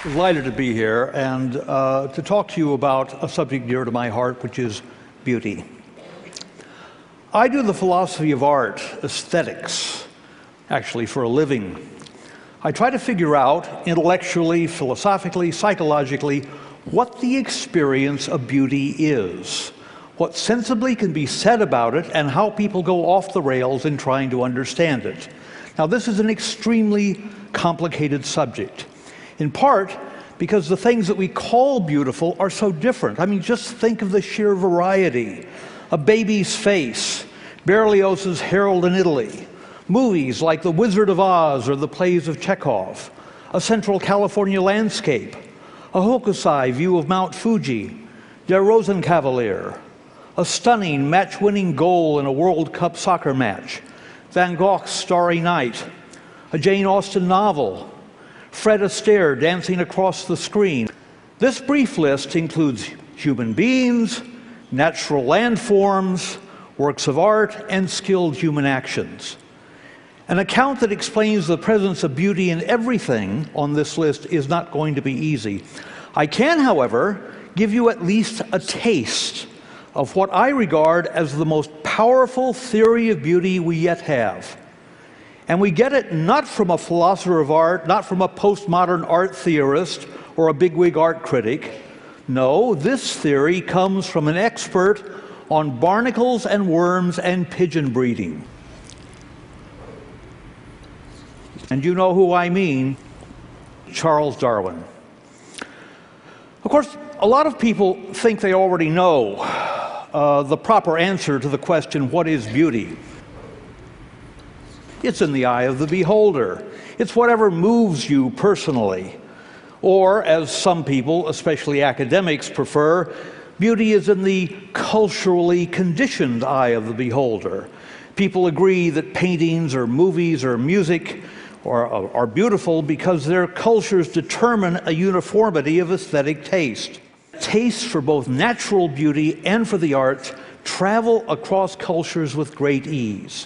Delighted to be here and to talk to you about a subject dear to my heart, which is beauty. I do the philosophy of art, aesthetics, actually for a living. I try to figure out intellectually, philosophically, psychologically, what the experience of beauty is, what sensibly can be said about it, and how people go off the rails in trying to understand it. Now, this is an extremely complicated subject. In part, because the things that we call beautiful are so different. I mean, just think of the sheer variety. A baby's face, Berlioz's Harold in Italy, movies like The Wizard of Oz or the plays of Chekhov, a Central California landscape, a Hokusai view of Mount Fuji, Der Rosenkavalier, a stunning match-winning goal in a World Cup soccer match, Van Gogh's Starry Night, a Jane Austen novel, Fred Astaire dancing across the screen. This brief list includes human beings, natural landforms, works of art, and skilled human actions. An account that explains the presence of beauty in everything on this list is not going to be easy. I can, however, give you at least a taste of what I regard as the most powerful theory of beauty we yet have. And we get it not from a philosopher of art, not from a postmodern art theorist or a bigwig art critic. No, this theory comes from an expert on barnacles and worms and pigeon breeding. And you know who I mean, Charles Darwin. Of course, a lot of people think they already know the proper answer to the question, what is beauty? It's in the eye of the beholder. It's whatever moves you personally. Or, as some people, especially academics, prefer, beauty is in the culturally conditioned eye of the beholder. People agree that paintings or movies or music are beautiful because their cultures determine a uniformity of aesthetic taste. Tastes for both natural beauty and for the arts travel across cultures with great ease.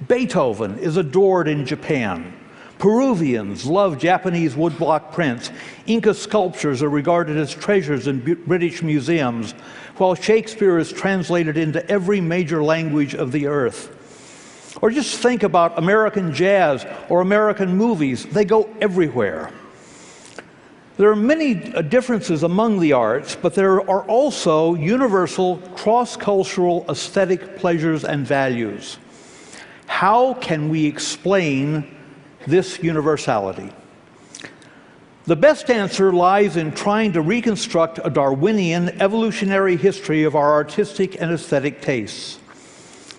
Beethoven is adored in Japan. Peruvians love Japanese woodblock prints. Inca sculptures are regarded as treasures in British museums, while Shakespeare is translated into every major language of the earth. Or just think about American jazz or American movies. They go everywhere. There are many differences among the arts, but there are also universal cross-cultural aesthetic pleasures and values. How can we explain this universality? The best answer lies in trying to reconstruct a Darwinian evolutionary history of our artistic and aesthetic tastes.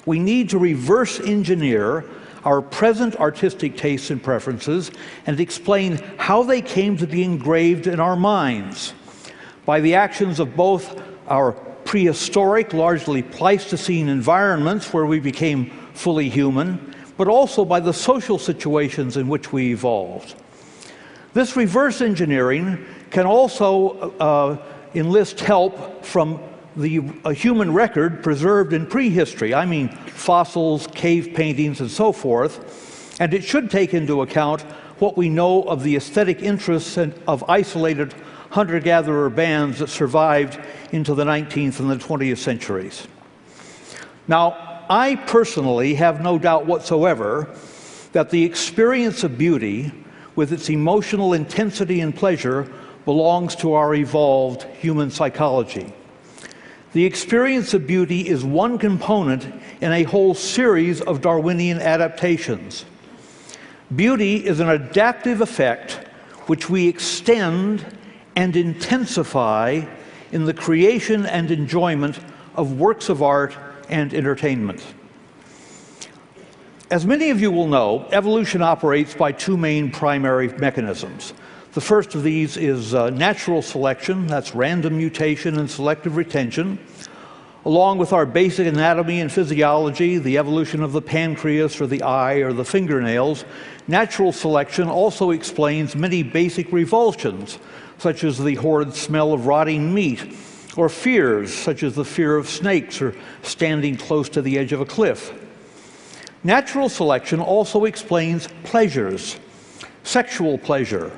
We need to reverse engineer our present artistic tastes and preferences and explain how they came to be engraved in our minds by the actions of both our prehistoric, largely Pleistocene environments where we became fully human, but also by the social situations in which we evolved. This reverse engineering can also enlist help from a human record preserved in prehistory. I mean fossils, cave paintings, and so forth. And it should take into account what we know of the aesthetic interests of isolated hunter-gatherer bands that survived into the 19th and the 20th centuries. Now, I personally have no doubt whatsoever that the experience of beauty, with its emotional intensity and pleasure, belongs to our evolved human psychology. The experience of beauty is one component in a whole series of Darwinian adaptations. Beauty is an adaptive effect which we extend and intensify in the creation and enjoyment of works of art and entertainment. As many of you will know, evolution operates by two main primary mechanisms. The first of these is natural selection, that's random mutation and selective retention, Along with our basic anatomy and physiology, the evolution of the pancreas or the eye or the fingernails, natural selection also explains many basic revulsions, such as the horrid smell of rotting meat, or fears, such as the fear of snakes or standing close to the edge of a cliff. Natural selection also explains pleasures, sexual pleasure,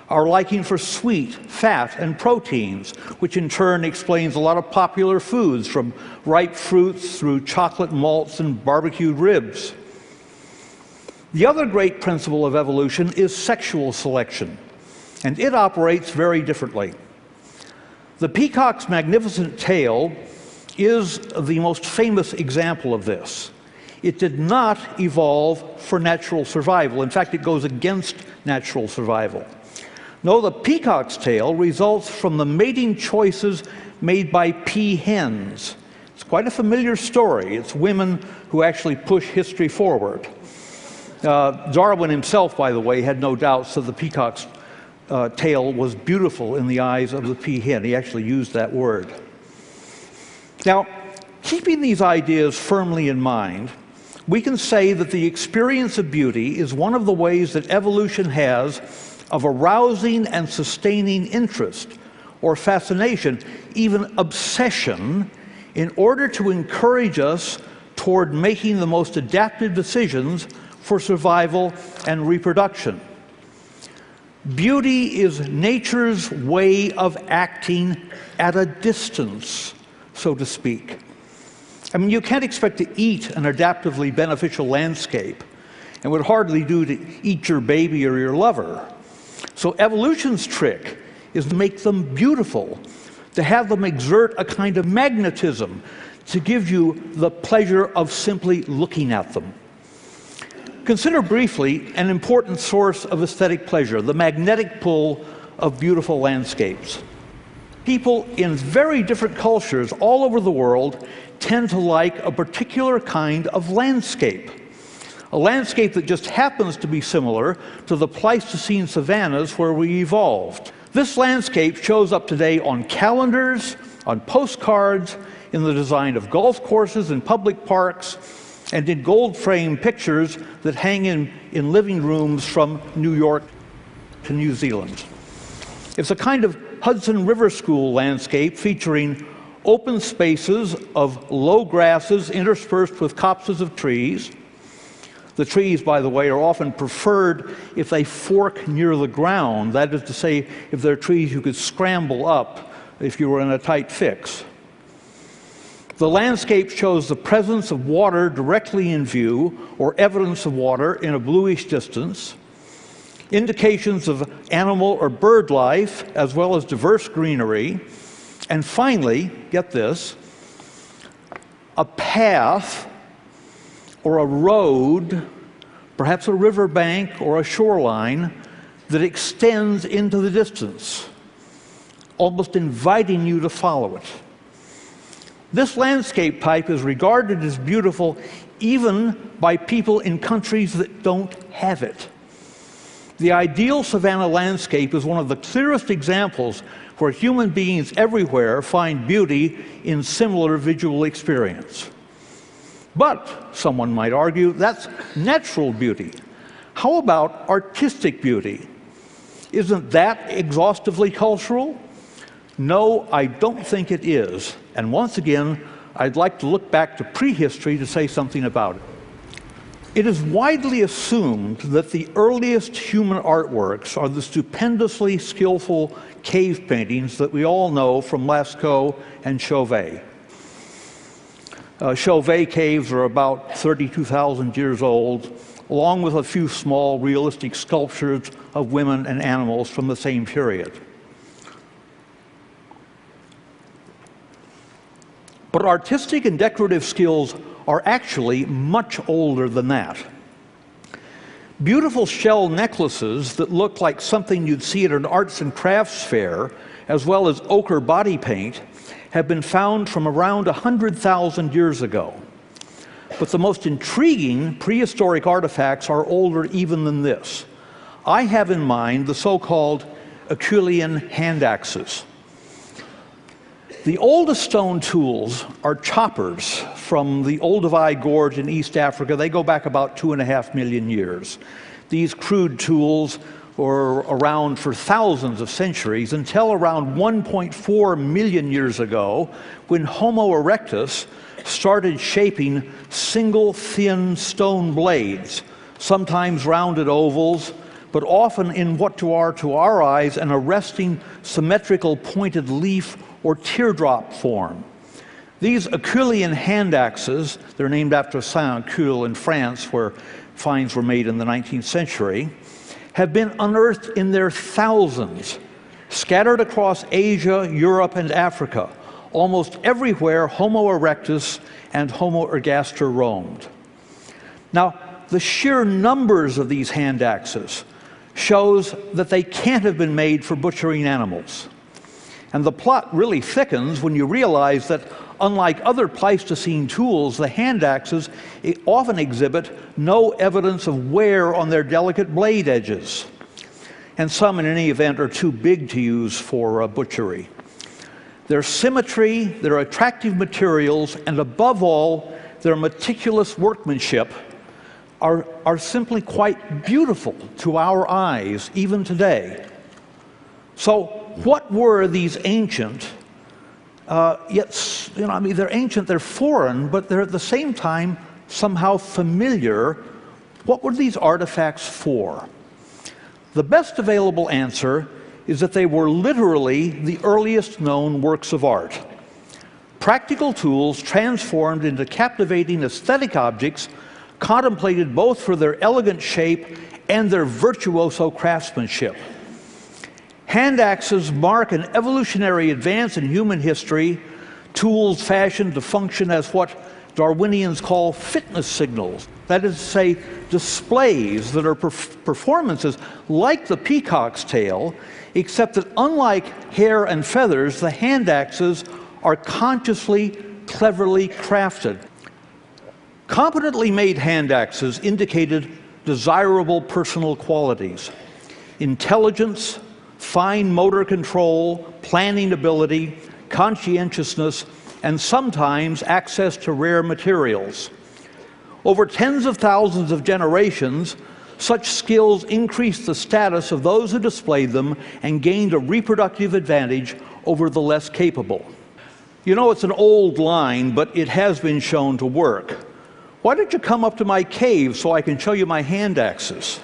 our liking for sweet, fat, and proteins, which in turn explains a lot of popular foods, from ripe fruits through chocolate malts and barbecued ribs. The other great principle of evolution is sexual selection, and it operates very differently. The peacock's magnificent tail is the most famous example of this. It did not evolve for natural survival. In fact, it goes against natural survival. No, the peacock's tail results from the mating choices made by peahens. It's quite a familiar story. It's women who actually push history forward. Darwin himself, by the way, had no doubts that the peacock's tail was beautiful in the eyes of the peahen. He actually used that word. Now, keeping these ideas firmly in mind, we can say that the experience of beauty is one of the ways that evolution has of arousing and sustaining interest or fascination, even obsession, in order to encourage us toward making the most adaptive decisions for survival and reproduction. Beauty is nature's way of acting at a distance, so to speak. I mean, you can't expect to eat an adaptively beneficial landscape, and would hardly do to eat your baby or your lover. So evolution's trick is to make them beautiful, to have them exert a kind of magnetism, to give you the pleasure of simply looking at them. Consider briefly an important source of aesthetic pleasure, the magnetic pull of beautiful landscapes. People in very different cultures all over the world tend to like a particular kind of landscape. A landscape that just happens to be similar to the Pleistocene savannas where we evolved. This landscape shows up today on calendars, on postcards, in the design of golf courses and public parks, and in gold-framed pictures that hang in living rooms from New York to New Zealand. It's a kind of Hudson River School landscape featuring open spaces of low grasses interspersed with copses of trees. The trees, by the way, are often preferred if they fork near the ground. That is to say, if they're trees you could scramble up if you were in a tight fix. The landscape shows the presence of water directly in view, or evidence of water in a bluish distance, indications of animal or bird life, as well as diverse greenery, and finally, get this, a path or a road, perhaps a riverbank or a shoreline, that extends into the distance, almost inviting you to follow it. This landscape type is regarded as beautiful even by people in countries that don't have it. The ideal savanna landscape is one of the clearest examples where human beings everywhere find beauty in similar visual experience. But, someone might argue, that's natural beauty. How about artistic beauty? Isn't that exhaustively cultural? No, I don't think it is. And once again, I'd like to look back to prehistory to say something about it. It is widely assumed that the earliest human artworks are the stupendously skillful cave paintings that we all know from Lascaux and Chauvet. Chauvet caves are about 32,000 years old, along with a few small realistic sculptures of women and animals from the same period. But artistic and decorative skills are actually much older than that. Beautiful shell necklaces that look like something you'd see at an arts and crafts fair, as well as ochre body paint, have been found from around 100,000 years ago. But the most intriguing prehistoric artifacts are older even than this. I have in mind the so-called Acheulean hand axes. The oldest stone tools are choppers from the Olduvai Gorge in East Africa. They go back about 2.5 million years. These crude tools were around for thousands of centuries until around 1.4 million years ago, when Homo erectus started shaping single thin stone blades, sometimes rounded ovals, but often in what to our eyes, an arresting symmetrical pointed leaf or teardrop form. These Acheulean hand axes, they're named after Saint-Achille in France, where finds were made in the 19th century, have been unearthed in their thousands, scattered across Asia, Europe, and Africa. Almost everywhere Homo erectus and Homo ergaster roamed. Now, the sheer numbers of these hand axes shows that they can't have been made for butchering animals. And the plot really thickens when you realize that, unlike other Pleistocene tools, the hand axes often exhibit no evidence of wear on their delicate blade edges. And some, in any event, are too big to use for butchery. Their symmetry, their attractive materials, and above all, their meticulous workmanship are simply quite beautiful to our eyes, even today. So, what were these ancient, they're ancient, they're foreign, but they're at the same time somehow familiar. What were these artifacts for? The best available answer is that they were literally the earliest known works of art. Practical tools transformed into captivating aesthetic objects, contemplated both for their elegant shape and their virtuoso craftsmanship. Hand axes mark an evolutionary advance in human history, tools fashioned to function as what Darwinians call fitness signals. That is to say, displays that are performances like the peacock's tail, except that unlike hair and feathers, the hand axes are consciously, cleverly crafted. Competently made hand axes indicated desirable personal qualities: intelligence, fine motor control, planning ability, conscientiousness, and sometimes access to rare materials. Over tens of thousands of generations, such skills increased the status of those who displayed them and gained a reproductive advantage over the less capable. You know, it's an old line, but it has been shown to work. Why don't you come up to my cave so I can show you my hand axes?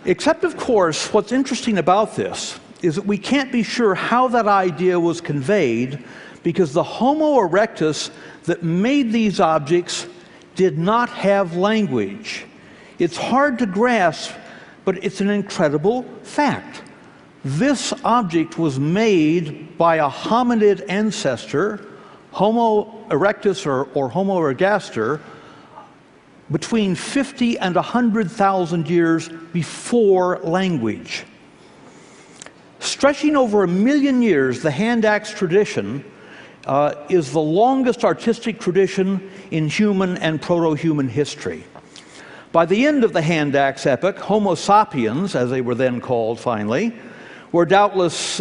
Except, of course, what's interesting about this is that we can't be sure how that idea was conveyed, because the Homo erectus that made these objects did not have language. It's hard to grasp, but it's an incredible fact. This object was made by a hominid ancestor, Homo erectus or Homo ergaster, between 50 and 100,000 years before language. Stretching over 1 million years, the hand axe tradition is the longest artistic tradition in human and proto-human history. By the end of the hand axe epoch, Homo sapiens, as they were then called finally, were doubtless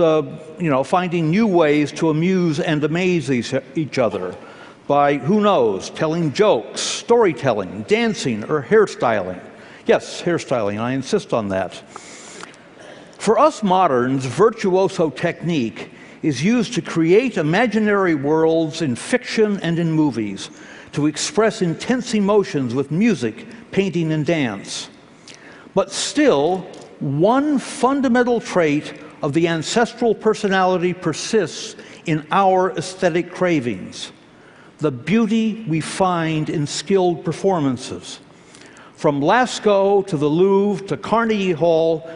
finding new ways to amuse and amaze each other by, who knows, telling jokes, storytelling, dancing, or hairstyling. Yes, hairstyling, I insist on that. For us moderns, virtuoso technique is used to create imaginary worlds in fiction and in movies, to express intense emotions with music, painting, and dance. But still, one fundamental trait of the ancestral personality persists in our aesthetic cravings: the beauty we find in skilled performances. From Lascaux to the Louvre to Carnegie Hall,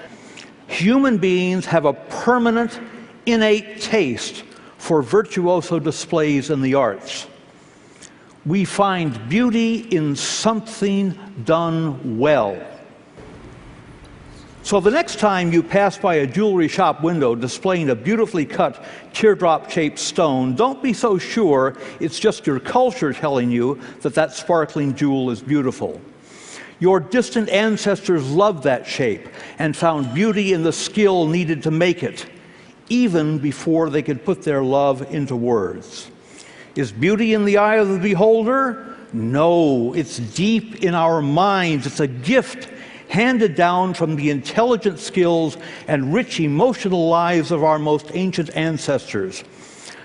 human beings have a permanent, innate taste for virtuoso displays in the arts. We find beauty in something done well. So the next time you pass by a jewelry shop window displaying a beautifully cut teardrop-shaped stone, don't be so sure it's just your culture telling you that that sparkling jewel is beautiful. Your distant ancestors loved that shape and found beauty in the skill needed to make it, even before they could put their love into words. Is beauty in the eye of the beholder? No, it's deep in our minds. It's a gift handed down from the intelligent skills and rich emotional lives of our most ancient ancestors.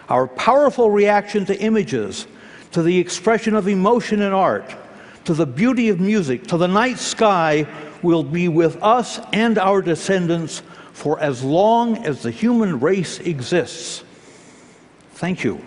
Our powerful reaction to images, to the expression of emotion in art, to the beauty of music, to the night sky, will be with us and our descendants for as long as the human race exists. Thank you.